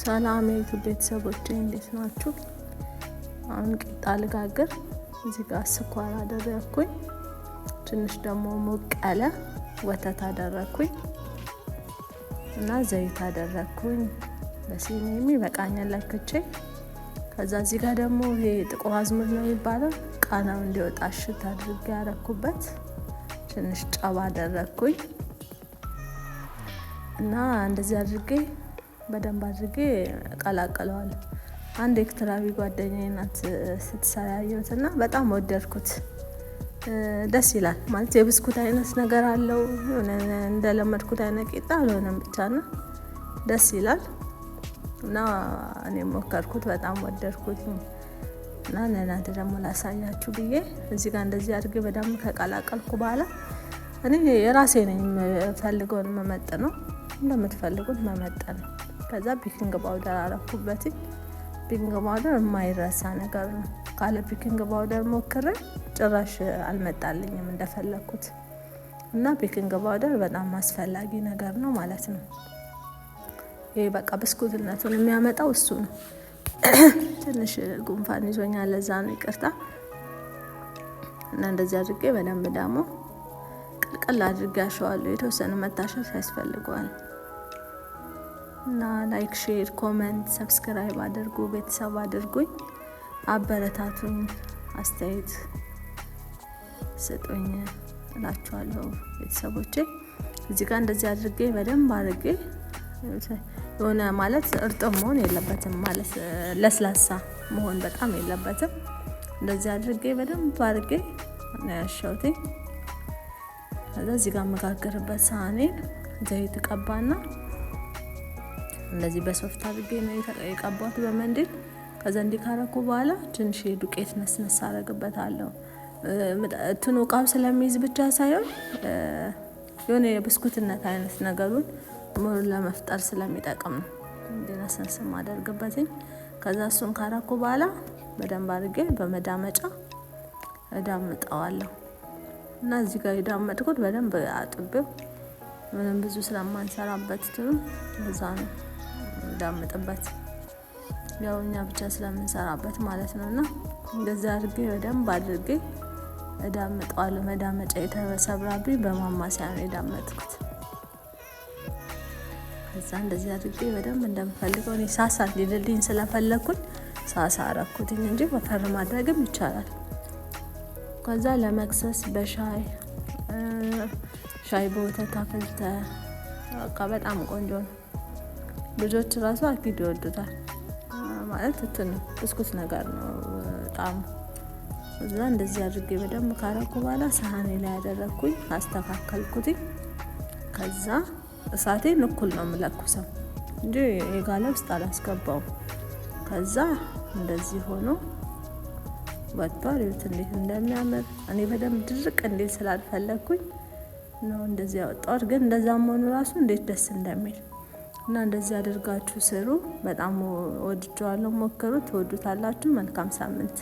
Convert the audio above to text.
ሰላም የዩቲዩብ ቤተሰቦቼ እንዴት ናችሁ? አሁን ቂጣ ልጋግር። እዚህ ጋር ስኳር አደረኩኝ። ትንሽ ደግሞ ሞቅ ያለ ወተት አደረኩኝ እና ዘይት አደረኩኝ። በሲኒ የሚበቃኛል ለክቼ። ከዛ እዚህ ጋር ደግሞ ይሄ ጥቁር አዝሙድ ነው የሚባለው ቃናው እንዲወጣ ሽት አድርጌ ያረኩበት። ትንሽ ጨው አደረኩኝ እና እንደዚህ አድርጌ በደንብ አድርጌ ቀላቀለዋለሁ። አንድ ኤክስትራቪ ጓደኛዬ ናት ስትሰራ ያየሁትና በጣም ወደድኩት። ደስ ይላል ማለት የብስኩት አይነት ነገር አለው። እንደለመድኩት አይነት ቂጣ አልሆነም ብቻና ደስ ይላል እና እኔ ሞከርኩት፣ በጣም ወደድኩት እና ለእናንተ ደግሞ ላሳያችሁ ብዬ እዚህ ጋር እንደዚህ አድርጌ በደንብ ከቀላቀልኩ በኋላ እኔ የራሴ ነኝ የምፈልገውን መመጠነው፣ እንደምትፈልጉት መመጠን። ከዛ ቤኪንግ ፓውደር አረኩበት። ቤኪንግ ፓውደር የማይረሳ ነገር ነው። ካለ ቤኪንግ ፓውደር ሞክሬ ጭራሽ አልመጣልኝም እንደፈለኩት እና ቤኪንግ ፓውደር በጣም አስፈላጊ ነገር ነው ማለት ነው። ይሄ በቃ ብስኩትነቱን የሚያመጣው እሱ ነው። ትንሽ ጉንፋን ይዞኛል ለዛ ነው ይቅርታ። እና እንደዚህ አድርጌ በደንብ ደግሞ ቅልቅል አድርጌ አሸዋለሁ። የተወሰነ መታሸት ያስፈልገዋል። እና ላይክ፣ ሼር፣ ኮሜንት፣ ሰብስክራይብ አድርጉ፣ ቤተሰብ አድርጉኝ፣ አበረታቱኝ፣ አስተያየት ስጡኝ እላችኋለሁ ቤተሰቦቼ። እዚህ ጋር እንደዚህ አድርጌ በደንብ አድርጌ የሆነ ማለት እርጥብ መሆን የለበትም ማለት ለስላሳ መሆን በጣም የለበትም። እንደዚህ አድርጌ በደንብ አድርጌ ነው ያሸሁት። ከዛ እዚህ ጋር መጋገርበት ሳህኔን ዘይት ቀባና እንደዚህ በሶፍት አድርጌ ነው የቀባሁት በመንዲል። ከዛ እንዲካረኩ በኋላ ትንሽ ዱቄት ነስነስ አደርግበታለሁ። እንትኑ እቃው ስለሚይዝ ብቻ ሳይሆን የሆነ የብስኩትነት አይነት ነገሩን ሙሉ ለመፍጠር ስለሚጠቅም ነው እንዲነስነስ ማደርግበትኝ። ከዛ እሱን ካረኩ በኋላ በደንብ አድርጌ በመዳመጫ እዳምጠዋለሁ እና እዚህ ጋር የዳመጥኩት በደንብ አጥቤው ምንም ብዙ ስለማንሰራበት ትሉ ለዛ ነው እዳምጥበት፣ ያው እኛ ብቻ ስለምንሰራበት ማለት ነውና እንደዚህ አድርጌ በደንብ አድርጌ እዳምጠዋለሁ። መዳመጫ የተሰብራብኝ በማማሰያ ነው የዳመጥኩት። ከዛ እንደዚህ አድርጌ በደንብ እንደምፈልገው እኔ ሳሳ እንዲልልኝ ስለፈለኩኝ ሳሳ አረኩትኝ እንጂ ወፈር ማድረግም ይቻላል። ከዛ ለመክሰስ በሻይ በወተት አፍልተ በቃ በጣም ቆንጆ ነው። ልጆች ራሱ አኪድ ይወዱታል ማለት እንትን ብስኩት ነገር ነው ጣዕሙ። እዛ እንደዚህ አድርጌ በደንብ ካረኩ በኋላ ሳህኔ ላይ ያደረኩኝ አስተካከልኩትኝ። ከዛ እሳቴን እኩል ነው የምለኩሰው እንጂ የጋለ ውስጥ አላስገባውም። ከዛ እንደዚህ ሆኖ ወጥቷል። ይኸውት እንዴት እንደሚያምር። እኔ በደንብ ድርቅ እንዴት ስላልፈለኩኝ ነው እንደዚህ ያወጣሁት። ግን እንደዛም ሆኖ ራሱ እንዴት ደስ እንደሚል እና እንደዚህ አድርጋችሁ ስሩ። በጣም ወድጄዋለሁ። ሞክሩት፣ ትወዱታላችሁ። መልካም ሳምንት።